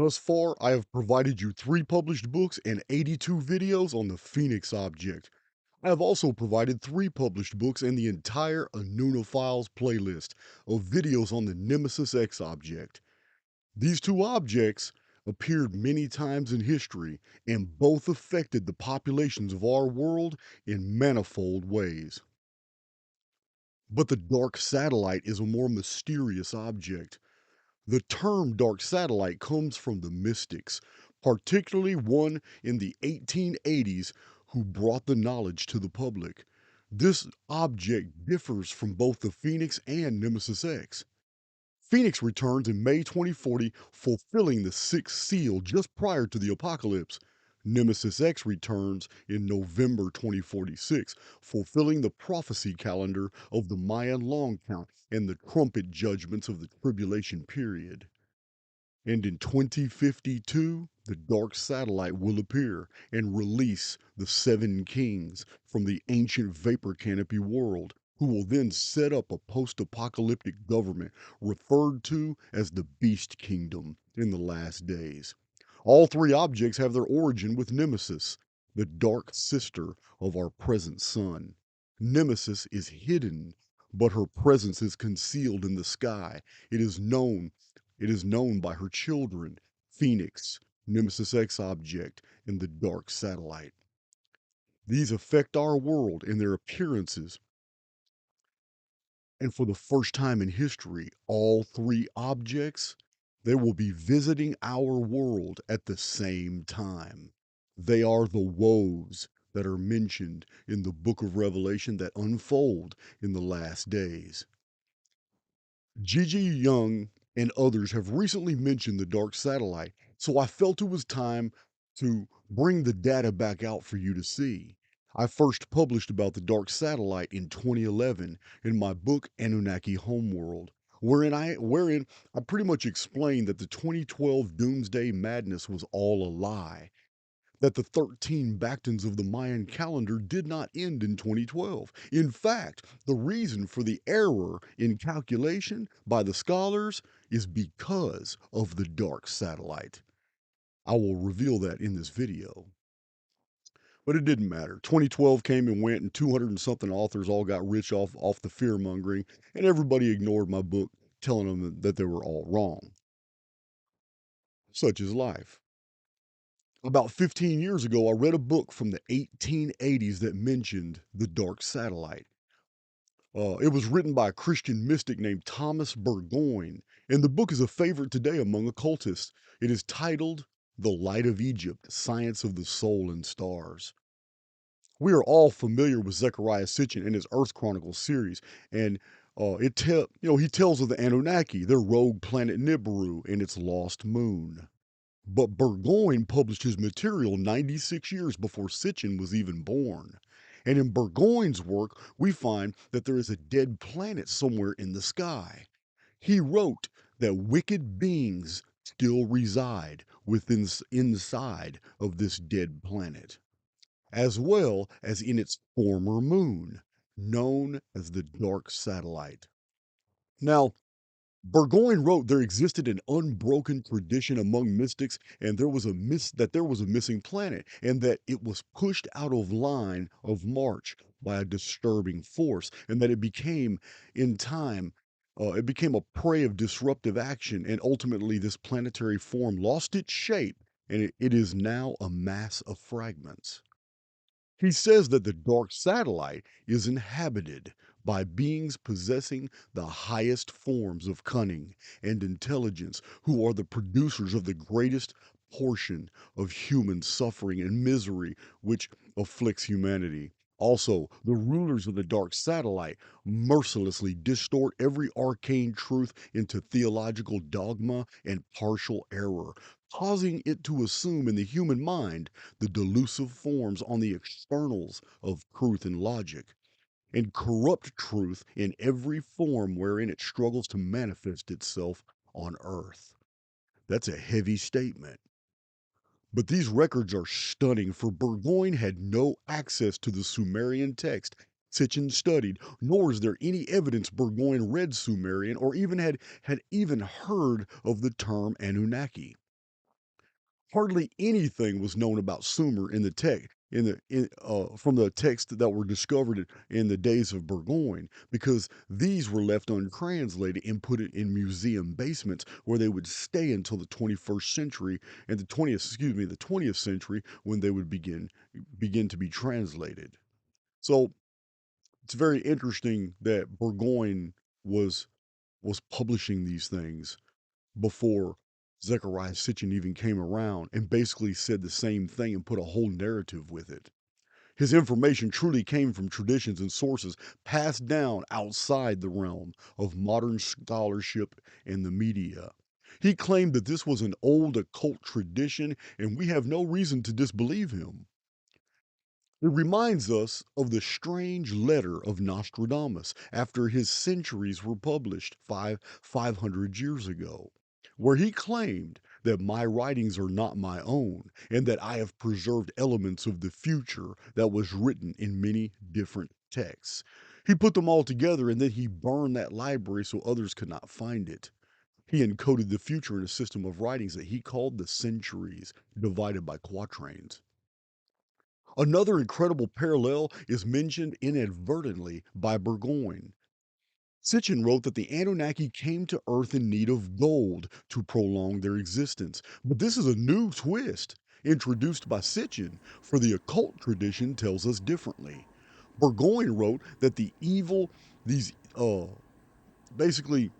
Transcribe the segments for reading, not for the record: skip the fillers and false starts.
Thus far, I have provided you 3 published books and 82 videos on the Phoenix Object. I have also provided 3 published books and the entire Anunna Files playlist of videos on the Nemesis X Object. These 2 objects appeared many times in history and both affected the populations of our world in manifold ways. But the dark satellite is a more mysterious object. The term dark satellite comes from the mystics, particularly one in the 1880s who brought the knowledge to the public. This object differs from both the Phoenix and Nemesis X. Phoenix returns in May 2040, fulfilling the sixth seal just prior to the apocalypse. Nemesis X returns in November 2046, fulfilling the prophecy calendar of the Mayan long count and the trumpet judgments of the tribulation period. And in 2052, the dark satellite will appear and release the seven kings from the ancient vapor canopy world, who will then set up a post-apocalyptic government referred to as the Beast Kingdom in the last days. All 3 objects have their origin with Nemesis, the dark sister of our present sun. Nemesis is hidden, but her presence is concealed in the sky. It is known by her children, Phoenix, Nemesis X Object, and the dark satellite. These affect our world in their appearances, and for the first time in history, all 3 objects, they will be visiting our world at the same time. They are the woes that are mentioned in the book of Revelation that unfold in the last days. Gigi Young and others have recently mentioned the dark satellite, so I felt it was time to bring the data back out for you to see. I first published about the dark satellite in 2011 in my book Anunnaki Homeworld, wherein I pretty much explained that the 2012 doomsday madness was all a lie, that the 13 Bactans of the Mayan calendar did not end in 2012. In fact, the reason for the error in calculation by the scholars is because of the dark satellite. I will reveal that in this video. But it didn't matter. 2012 came and went, and 200 and something authors all got rich off the fear mongering, and everybody ignored my book, telling them that they were all wrong. Such is life. About 15 years ago, I read a book from the 1880s that mentioned the dark satellite. It was written by a Christian mystic named Thomas Burgoyne, and the book is a favorite today among occultists. It is titled The Light of Egypt, Science of the Soul and Stars. We are all familiar with Zecharia Sitchin and his Earth Chronicles series, and he tells of the Anunnaki, their rogue planet Nibiru, and its lost moon. But Burgoyne published his material 96 years before Sitchin was even born. And in Burgoyne's work, we find that there is a dead planet somewhere in the sky. He wrote that wicked beings still reside inside of this dead planet, as well as in its former moon, known as the dark satellite. Now, Burgoyne wrote there existed an unbroken tradition among mystics, and there was a missing planet, and that it was pushed out of line of march by a disturbing force, and that it became, in time, it became a prey of disruptive action, and ultimately this planetary form lost its shape, and it is now a mass of fragments. He says that the dark satellite is inhabited by beings possessing the highest forms of cunning and intelligence, who are the producers of the greatest portion of human suffering and misery which afflicts humanity. Also, the rulers of the dark satellite mercilessly distort every arcane truth into theological dogma and partial error, causing it to assume in the human mind the delusive forms on the externals of truth and logic, and corrupt truth in every form wherein it struggles to manifest itself on earth. That's a heavy statement. But these records are stunning, for Burgoyne had no access to the Sumerian text Sitchin studied, nor is there any evidence Burgoyne read Sumerian or even had even heard of the term Anunnaki. Hardly anything was known about Sumer in the text from the texts that were discovered in the days of Burgoyne, because these were left untranslated and put it in museum basements where they would stay until the 21st century and the 20th century, when they would begin to be translated. So it's very interesting that Burgoyne was was publishing these things before Zechariah Sitchin even came around, and basically said the same thing and put a whole narrative with it. His information truly came from traditions and sources passed down outside the realm of modern scholarship and the media. He claimed that this was an old occult tradition, and we have no reason to disbelieve him. It reminds us of the strange letter of Nostradamus after his centuries were published 500 years ago, where he claimed that my writings are not my own and that I have preserved elements of the future that was written in many different texts. He put them all together and then he burned that library so others could not find it. He encoded the future in a system of writings that he called the centuries, divided by quatrains. Another incredible parallel is mentioned inadvertently by Burgoyne. Sitchin wrote that the Anunnaki came to Earth in need of gold to prolong their existence. But this is a new twist introduced by Sitchin, for the occult tradition tells us differently. Burgoyne wrote that these basically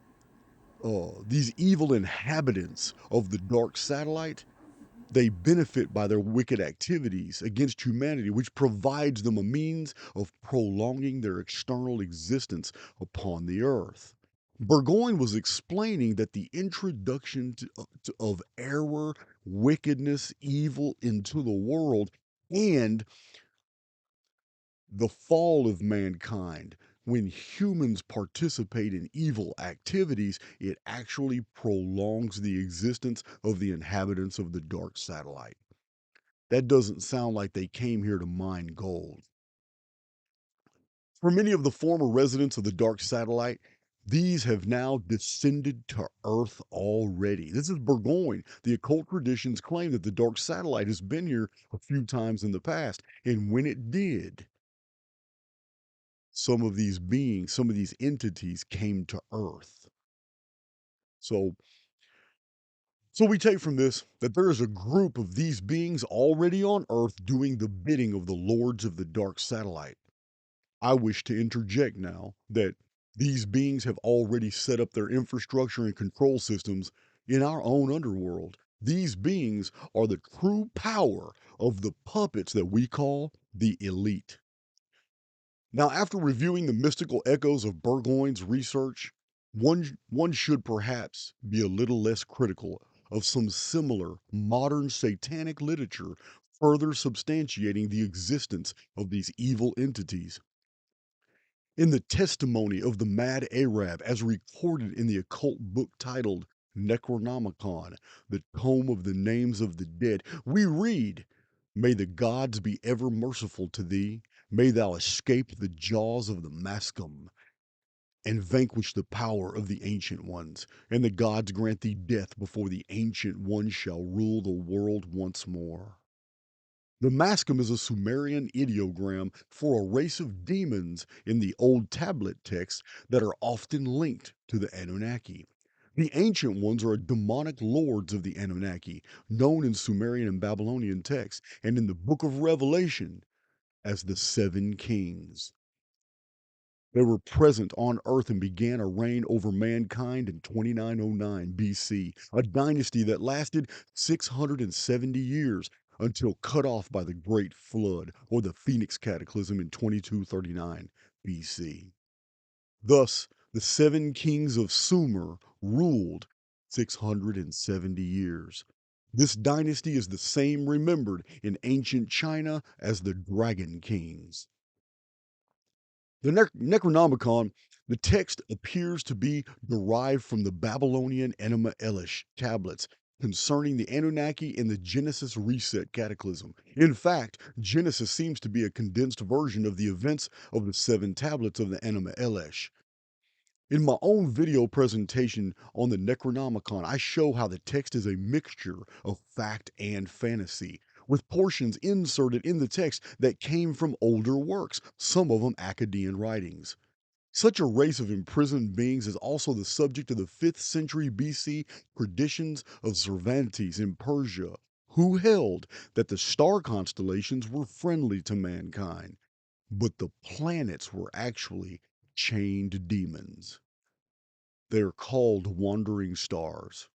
these evil inhabitants of the dark satellite, they benefit by their wicked activities against humanity, which provides them a means of prolonging their external existence upon the earth. Burgoyne was explaining that the introduction of error, wickedness, evil into the world, and the fall of mankind, when humans participate in evil activities, it actually prolongs the existence of the inhabitants of the dark satellite. That doesn't sound like they came here to mine gold. For many of the former residents of the dark satellite, these have now descended to Earth already. This is Burgoyne. The occult traditions claim that the dark satellite has been here a few times in the past. And when it did, some of these beings, some of these entities came to Earth. So, so we take from this that there is a group of these beings already on Earth doing the bidding of the lords of the dark satellite. I wish to interject now that these beings have already set up their infrastructure and control systems in our own underworld. These beings are the true power of the puppets that we call the elite. Now, after reviewing the mystical echoes of Burgoyne's research, one should perhaps be a little less critical of some similar modern satanic literature further substantiating the existence of these evil entities. In the testimony of the mad Arab, as recorded in the occult book titled Necronomicon, the tome of the names of the dead, we read, "May the gods be ever merciful to thee. May thou escape the jaws of the Mascum, and vanquish the power of the Ancient Ones. And the gods grant thee death before the Ancient Ones shall rule the world once more." The Mascum is a Sumerian ideogram for a race of demons in the old tablet texts that are often linked to the Anunnaki. The Ancient Ones are demonic lords of the Anunnaki, known in Sumerian and Babylonian texts, and in the book of Revelation as the Seven Kings. They were present on earth and began a reign over mankind in 2909 BC, a dynasty that lasted 670 years until cut off by the Great Flood or the Phoenix Cataclysm in 2239 BC. Thus, the seven kings of Sumer ruled 670 years. This dynasty is the same remembered in ancient China as the Dragon Kings. The Necronomicon, the text appears to be derived from the Babylonian Enuma Elish tablets concerning the Anunnaki and the Genesis reset cataclysm. In fact, Genesis seems to be a condensed version of the events of the seven tablets of the Enuma Elish. In my own video presentation on the Necronomicon, I show how the text is a mixture of fact and fantasy, with portions inserted in the text that came from older works, some of them Akkadian writings. Such a race of imprisoned beings is also the subject of the 5th century BC traditions of Cervantes in Persia, who held that the star constellations were friendly to mankind, but the planets were actually chained demons. They're called wandering stars.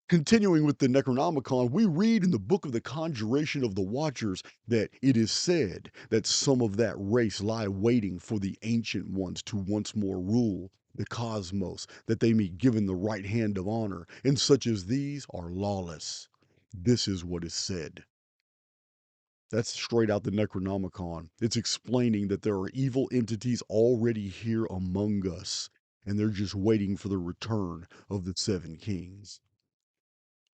Continuing with the Necronomicon, we read in the Book of the Conjuration of the Watchers that it is said that some of that race lie waiting for the Ancient Ones to once more rule the cosmos, that they be given the right hand of honor, and such as these are lawless. This is what is said. That's straight out the Necronomicon. It's explaining that there are evil entities already here among us, and they're just waiting for the return of the 7 kings.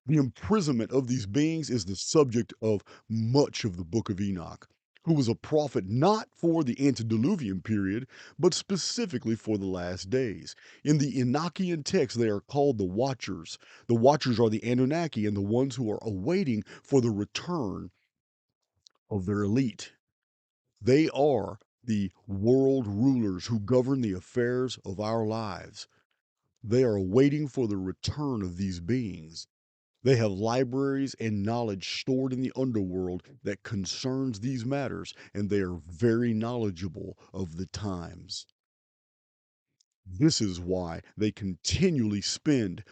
The imprisonment of these beings is the subject of much of the Book of Enoch, who was a prophet not for the antediluvian period, but specifically for the last days. In the Enochian text, they are called the Watchers. The Watchers are the Anunnaki and the ones who are awaiting for the return of their elite. They are the world rulers who govern the affairs of our lives. They are waiting for the return of these beings. They have libraries and knowledge stored in the underworld that concerns these matters, and they are very knowledgeable of the times. This is why they continually spend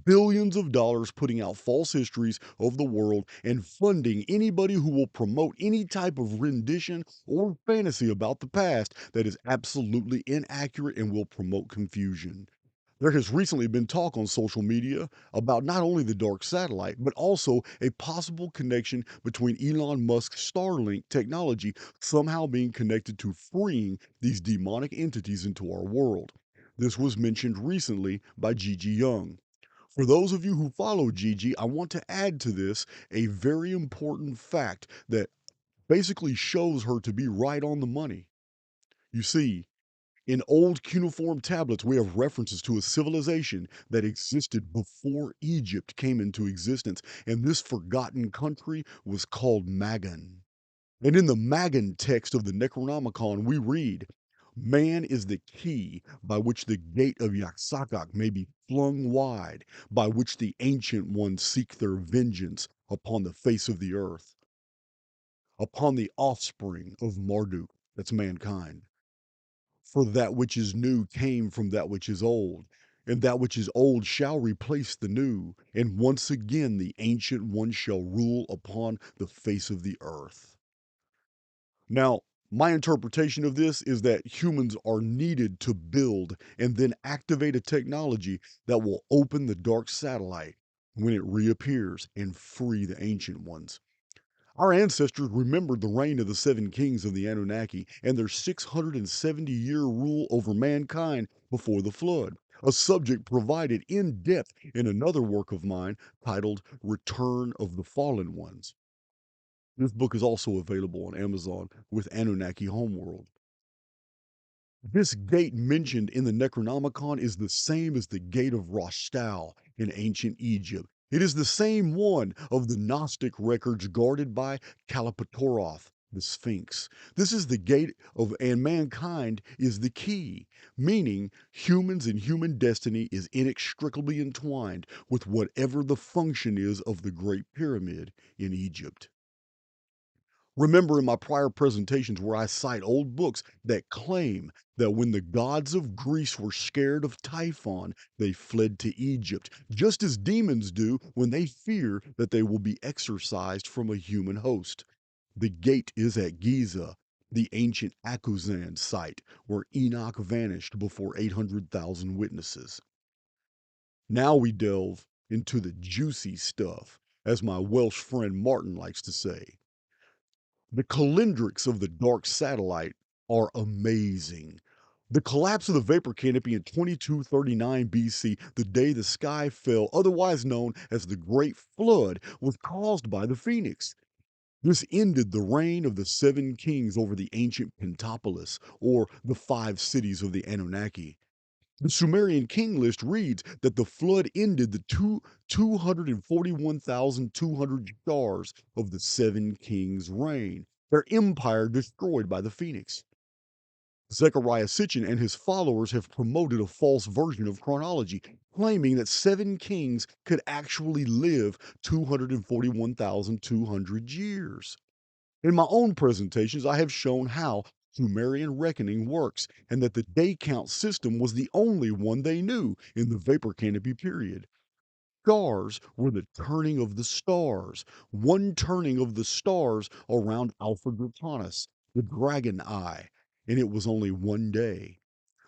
billions of dollars putting out false histories of the world and funding anybody who will promote any type of rendition or fantasy about the past that is absolutely inaccurate and will promote confusion. There has recently been talk on social media about not only the dark satellite, but also a possible connection between Elon Musk's Starlink technology somehow being connected to freeing these demonic entities into our world. This was mentioned recently by Gigi Young. For those of you who follow Gigi, I want to add to this a very important fact that basically shows her to be right on the money. You see, in old cuneiform tablets, we have references to a civilization that existed before Egypt came into existence, and this forgotten country was called Magan. And in the Magan text of the Necronomicon, we read, "Man is the key by which the gate of Yaxakak may be flung wide, by which the ancient ones seek their vengeance upon the face of the earth, upon the offspring of Marduk," that's mankind. For that which is new came from that which is old, and that which is old shall replace the new, and once again the ancient one shall rule upon the face of the earth. Now, my interpretation of this is that humans are needed to build and then activate a technology that will open the dark satellite when it reappears and free the ancient ones. Our ancestors remembered the reign of the 7 kings of the Anunnaki and their 670-year rule over mankind before the flood, a subject provided in depth in another work of mine titled Return of the Fallen Ones. This book is also available on Amazon with Anunnaki Homeworld. This gate mentioned in the Necronomicon is the same as the gate of Rostal in ancient Egypt. It is the same one of the Gnostic records guarded by Kalapatoroth, the Sphinx. This is the gate of, and mankind is the key, meaning humans and human destiny is inextricably entwined with whatever the function is of the Great Pyramid in Egypt. Remember in my prior presentations where I cite old books that claim that when the gods of Greece were scared of Typhon, they fled to Egypt, just as demons do when they fear that they will be exorcised from a human host. The gate is at Giza, the ancient Akuzan site where Enoch vanished before 800,000 witnesses. Now we delve into the juicy stuff, as my Welsh friend Martin likes to say. The calendrics of the dark satellite are amazing. The collapse of the vapor canopy in 2239 BC, the day the sky fell, otherwise known as the Great Flood, was caused by the Phoenix. This ended the reign of the 7 kings over the ancient Pentapolis, or the 5 cities of the Anunnaki. The Sumerian king list reads that the flood ended the 241,200 stars of the seven kings' reign, their empire destroyed by the phoenix. Zechariah Sitchin and his followers have promoted a false version of chronology, claiming that seven kings could actually live 241,200 years. In my own presentations, I have shown how Sumerian reckoning works and that the day count system was the only one they knew in the Vapor Canopy period. Stars were the turning of the stars, one turning of the stars around Alpha Draconis, the dragon eye, and it was only one day.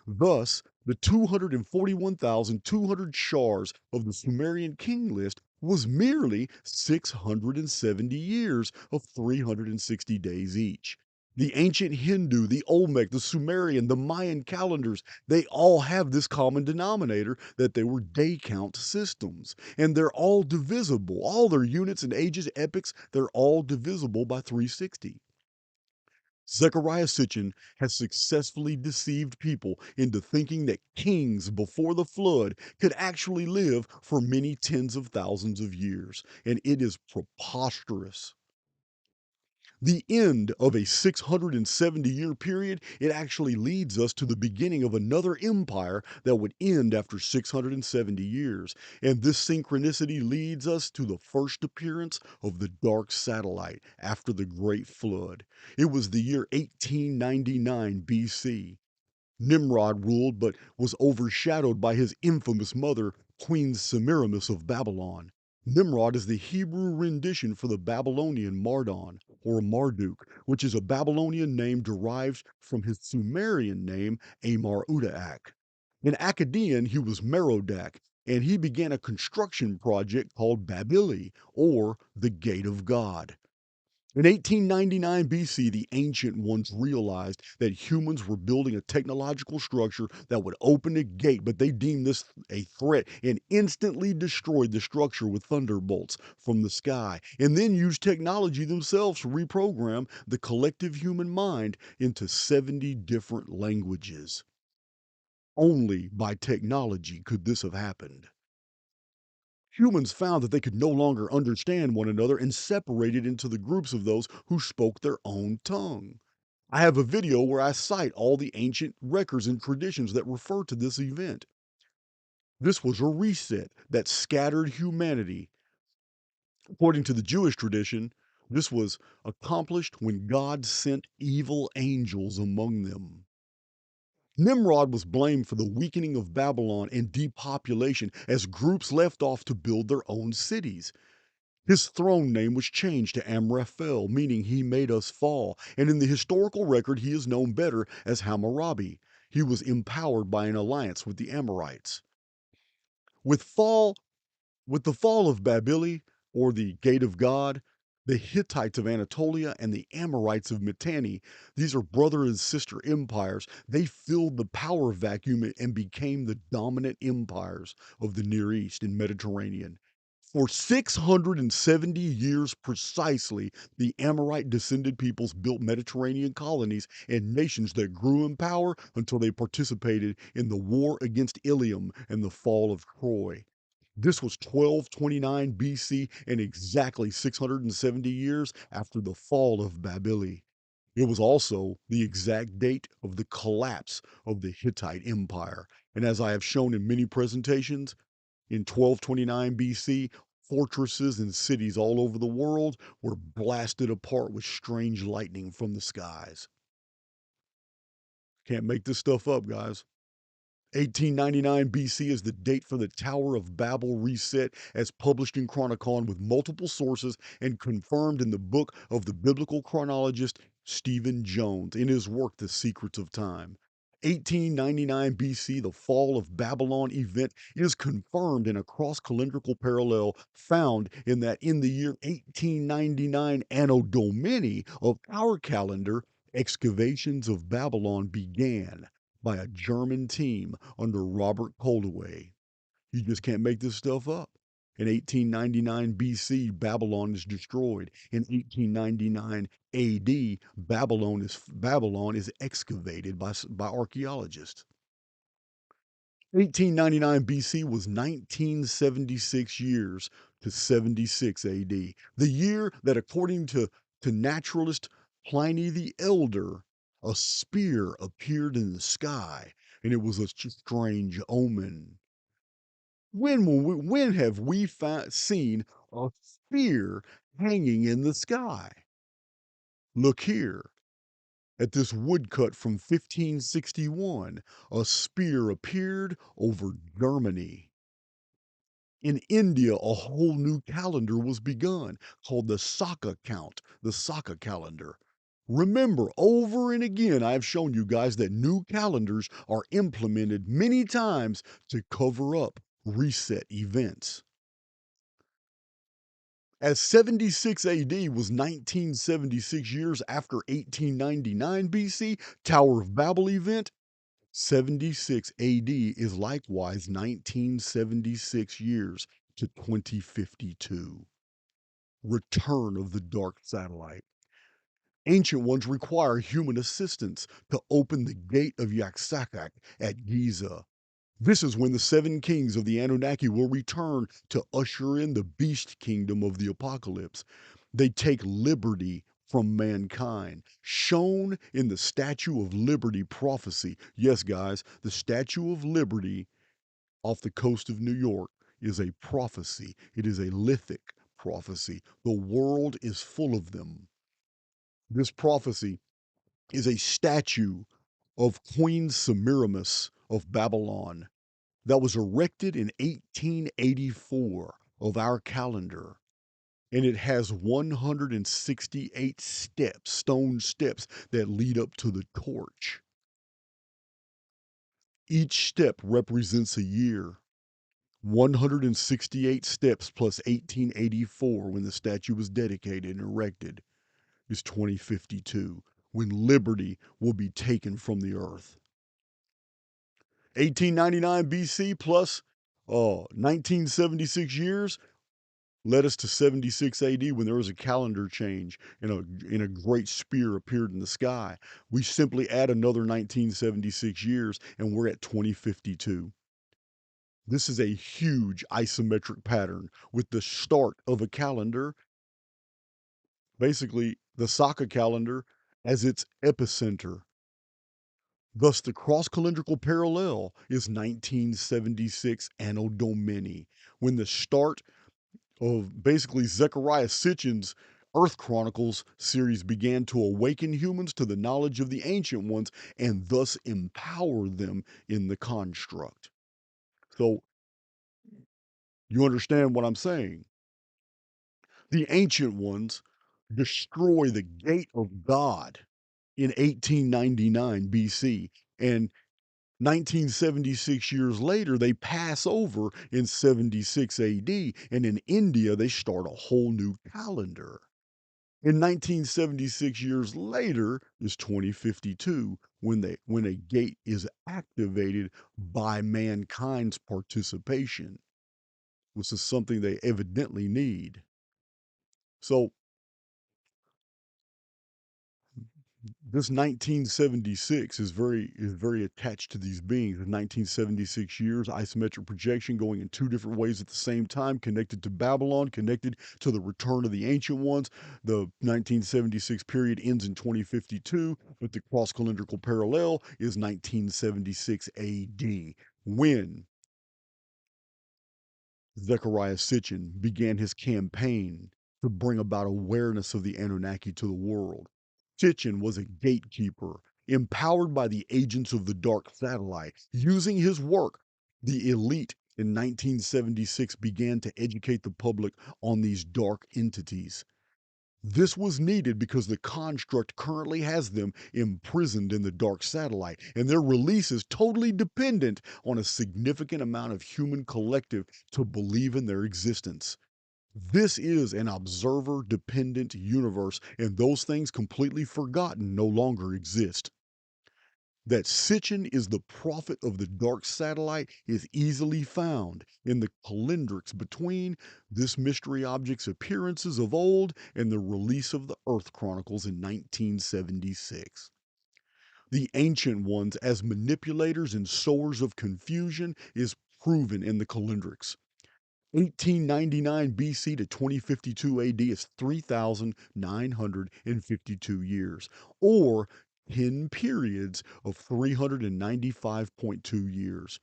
Thus, the 241,200 shars of the Sumerian king list was merely 670 years of 360 days each. The ancient Hindu, the Olmec, the Sumerian, the Mayan calendars, they all have this common denominator that they were day count systems. And they're all divisible. All their units and ages, epochs, they're all divisible by 360. Zechariah Sitchin has successfully deceived people into thinking that kings before the flood could actually live for many tens of thousands of years, and it is preposterous. The end of a 670-year period, it actually leads us to the beginning of another empire that would end after 670 years. And this synchronicity leads us to the first appearance of the dark satellite after the Great Flood. It was the year 1899 BC. Nimrod ruled but was overshadowed by his infamous mother, Queen Semiramis of Babylon. Nimrod is the Hebrew rendition for the Babylonian Mardon, or Marduk, which is a Babylonian name derived from his Sumerian name, Amar-Udak. In Akkadian, he was Merodach, and he began a construction project called Babili, or the Gate of God. In 1899 BC, the ancient ones realized that humans were building a technological structure that would open a gate, but they deemed this a threat and instantly destroyed the structure with thunderbolts from the sky, and then used technology themselves to reprogram the collective human mind into 70 different languages. Only by technology could this have happened. Humans found that they could no longer understand one another and separated into the groups of those who spoke their own tongue. I have a video where I cite all the ancient records and traditions that refer to this event. This was a reset that scattered humanity. According to the Jewish tradition, this was accomplished when God sent evil angels among them. Nimrod was blamed for the weakening of Babylon and depopulation as groups left off to build their own cities. His throne name was changed to Amraphel, meaning he made us fall, and in the historical record he is known better as Hammurabi. He was empowered by an alliance with the Amorites. With fall with the fall of Babili, or the Gate of God, the Hittites of Anatolia and the Amorites of Mitanni, these are brother and sister empires, they filled the power vacuum and became the dominant empires of the Near East and Mediterranean. For 670 years precisely, the Amorite descended peoples built Mediterranean colonies and nations that grew in power until they participated in the war against Ilium and the fall of Troy. This was 1229 BC and exactly 670 years after the fall of Babili. It was also the exact date of the collapse of the Hittite Empire. And as I have shown in many presentations, in 1229 BC, fortresses and cities all over the world were blasted apart with strange lightning from the skies. Can't make this stuff up, guys. 1899 BC is the date for the Tower of Babel reset, as published in Chronicon with multiple sources and confirmed in the book of the biblical chronologist Stephen Jones in his work The Secrets of Time. 1899 BC, the fall of Babylon event, is confirmed in a cross-calendrical parallel found in that in the year 1899 Anno Domini of our calendar, excavations of Babylon began by a German team under Robert Koldewey. You just can't make this stuff up. In 1899 BC, Babylon is destroyed. In 1899 AD, Babylon is excavated by archaeologists. 1899 BC was 1976 years to 76 AD, the year that, according to naturalist Pliny the Elder, a spear appeared in the sky, and it was a strange omen. When have we seen a spear hanging in the sky? Look here. At this woodcut from 1561, a spear appeared over Germany. In India, a whole new calendar was begun called the Saka count, the Saka calendar. Remember, over and again, I have shown you guys that new calendars are implemented many times to cover up reset events. As 76 AD was 1976 years after 1899 BC, Tower of Babel event, 76 AD is likewise 1976 years to 2052. Return of the dark satellite. Ancient ones require human assistance to open the gate of Yaxakak at Giza. This is when the seven kings of the Anunnaki will return to usher in the beast kingdom of the apocalypse. They take liberty from mankind, shown in the Statue of Liberty prophecy. Yes, guys, the Statue of Liberty off the coast of New York is a prophecy. It is a lithic prophecy. The world is full of them. This prophecy is a statue of Queen Semiramis of Babylon that was erected in 1884 of our calendar. And it has 168 steps, stone steps, that lead up to the torch. Each step represents a year. 168 steps plus 1884, when the statue was dedicated and erected, is 2052, when liberty will be taken from the earth. 1899 BC plus 1976 years led us to 76 AD, when there was a calendar change and a great spear appeared in the sky. We simply add another 1976 years and we're at 2052. This is a huge isometric pattern with the start of a calendar, basically the Saka calendar, as its epicenter. Thus, the cross-calendrical parallel is 1976 Anno Domini, when the start of basically Zecharia Sitchin's Earth Chronicles series began to awaken humans to the knowledge of the ancient ones and thus empower them in the construct. So, you understand what I'm saying? The ancient ones destroy the gate of God in 1899 BC, and 1976 years later, they pass over in 76 AD, and in India, they start a whole new calendar. In 1976 years later is 2052, when a gate is activated by mankind's participation, which is something they evidently need. So this 1976 is very attached to these beings. The 1976 years isometric projection going in two different ways at the same time, connected to Babylon, connected to the return of the ancient ones. The 1976 period ends in 2052, but the cross calendrical parallel is 1976 AD, when Zecharia Sitchin began his campaign to bring about awareness of the Anunnaki to the world. Sitchin was a gatekeeper, empowered by the agents of the dark satellite. Using his work, the elite in 1976 began to educate the public on these dark entities. This was needed because the construct currently has them imprisoned in the dark satellite, and their release is totally dependent on a significant amount of human collective to believe in their existence. This is an observer dependent universe, and those things completely forgotten no longer exist. That Sitchin is the prophet of the dark satellite is easily found in the calendrics between this mystery object's appearances of old and the release of the Earth Chronicles in 1976. The ancient ones as manipulators and sowers of confusion is proven in the Calendrics. 1899 BC to 2052 AD is 3,952 years, or 10 periods of 395.2 years.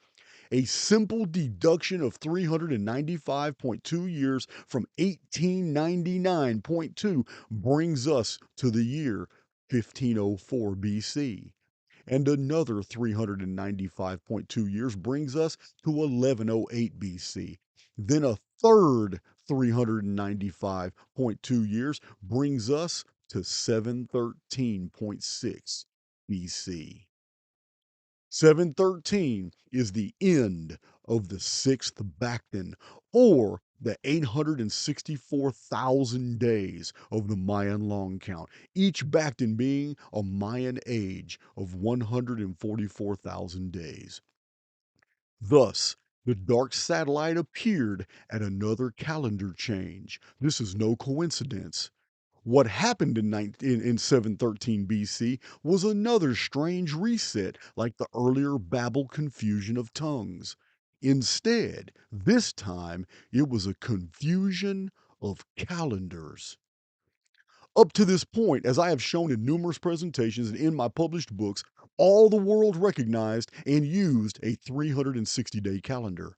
A simple deduction of 395.2 years from 1899.2 brings us to the year 1504 BC. And another 395.2 years brings us to 1108 BC. Then a third 395.2 years brings us to 713.6 BC. 713 is the end of the sixth Bacton, or the 864,000 days of the Mayan long count, each Bacton being a Mayan age of 144,000 days. Thus, the dark satellite appeared at another calendar change. This is no coincidence. What happened in 713 BC was another strange reset, like the earlier Babel confusion of tongues. Instead, this time it was a confusion of calendars. Up to this point, as I have shown in numerous presentations and in my published books, all the world recognized and used a 360-day calendar.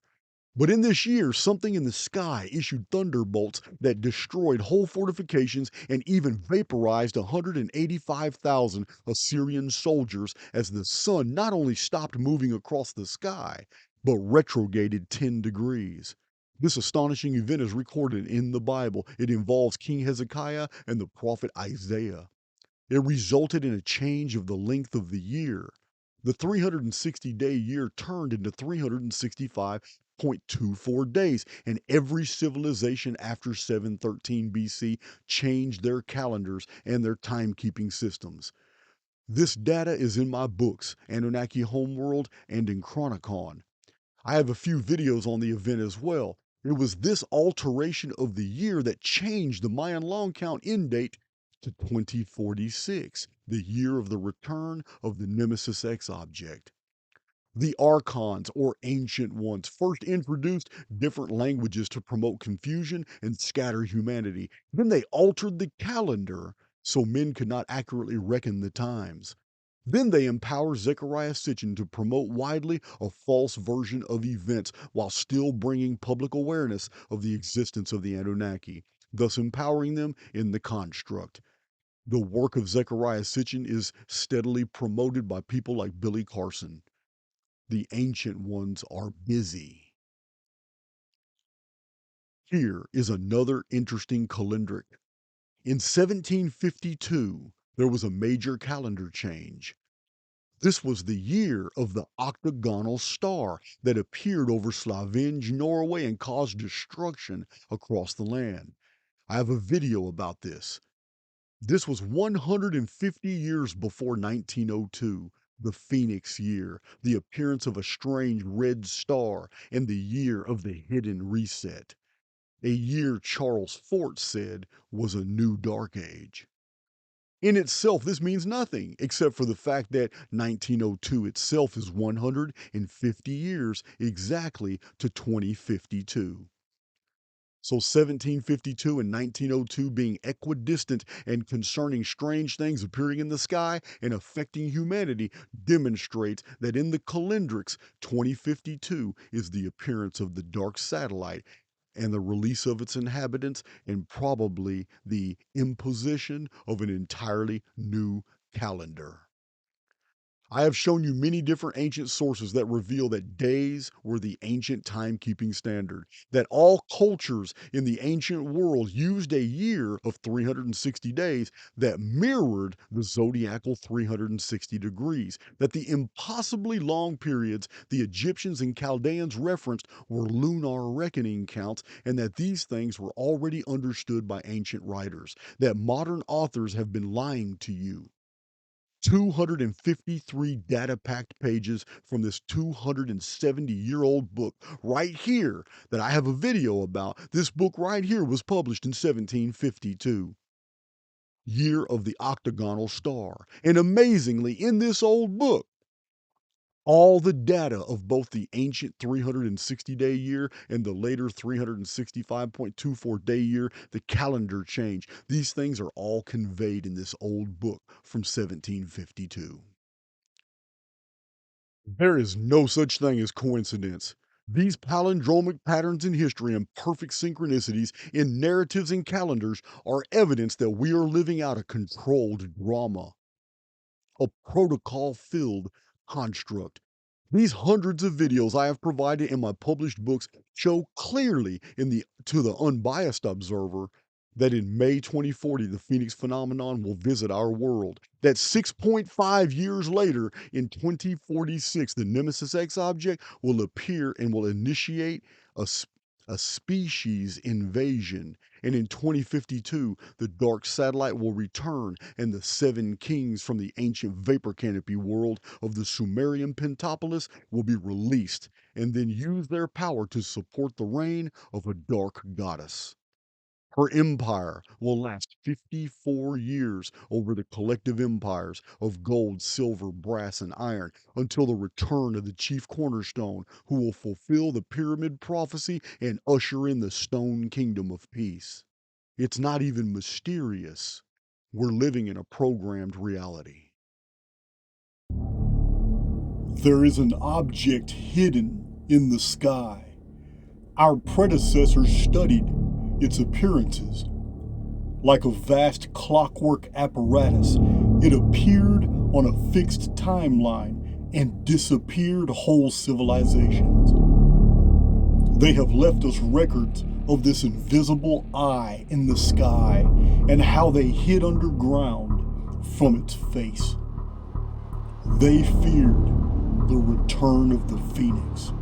But in this year, something in the sky issued thunderbolts that destroyed whole fortifications and even vaporized 185,000 Assyrian soldiers as the sun not only stopped moving across the sky, but retrograded 10 degrees. This astonishing event is recorded in the Bible. It involves King Hezekiah and the prophet Isaiah. It resulted in a change of the length of the year. The 360-day year turned into 365.24 days, and every civilization after 713 BC changed their calendars and their timekeeping systems. This data is in my books, Anunnaki Homeworld and in Chronicon. I have a few videos on the event as well. It was this alteration of the year that changed the Mayan long count end date to 2046, the year of the return of the Nemesis X Object. The Archons, or Ancient Ones, first introduced different languages to promote confusion and scatter humanity. Then they altered the calendar so men could not accurately reckon the times. Then they empower Zecharia Sitchin to promote widely a false version of events while still bringing public awareness of the existence of the Anunnaki, thus empowering them in the construct. The work of Zecharia Sitchin is steadily promoted by people like Billy Carson. The Ancient Ones are busy. Here is another interesting calendric. In 1752, there was a major calendar change. This was the year of the octagonal star that appeared over Slavinge, Norway, and caused destruction across the land. I have a video about this. This was 150 years before 1902, the Phoenix year, the appearance of a strange red star, and the year of the hidden reset. A year Charles Fort said was a new dark age. In itself, this means nothing, except for the fact that 1902 itself is 150 years exactly to 2052. So 1752 and 1902 being equidistant and concerning strange things appearing in the sky and affecting humanity demonstrates that in the Calendrics, 2052 is the appearance of the dark satellite and the release of its inhabitants, and probably the imposition of an entirely new calendar. I have shown you many different ancient sources that reveal that days were the ancient timekeeping standard, that all cultures in the ancient world used a year of 360 days that mirrored the zodiacal 360 degrees, that the impossibly long periods the Egyptians and Chaldeans referenced were lunar reckoning counts, and that these things were already understood by ancient writers, that modern authors have been lying to you. 253 data packed pages from this 270-year-old book right here that I have a video about. This book right here was published in 1752. year of the octagonal star. And amazingly, in this old book, all the data of both the ancient 360-day year and the later 365.24-day year, the calendar change, these things are all conveyed in this old book from 1752. There is no such thing as coincidence. These palindromic patterns in history and perfect synchronicities in narratives and calendars are evidence that we are living out a controlled drama, a protocol filled construct. These hundreds of videos I have provided in my published books show clearly to the unbiased observer that in May 2040 the Phoenix phenomenon will visit our world. That 6.5 years later in 2046 the Nemesis X Object will appear and will initiate a, a species invasion. And in 2052, the dark satellite will return, and the seven kings from the ancient vapor canopy world of the Sumerian Pentapolis will be released and then use their power to support the reign of a dark goddess. Her empire will last 54 years over the collective empires of gold, silver, brass, and iron until the return of the chief cornerstone who will fulfill the pyramid prophecy and usher in the stone kingdom of peace. It's not even mysterious. We're living in a programmed reality. There is an object hidden in the sky. Our predecessors studied its appearances. Like a vast clockwork apparatus, it appeared on a fixed timeline and disappeared whole civilizations. They have left us records of this invisible eye in the sky and how they hid underground from its face. They feared the return of the Phoenix.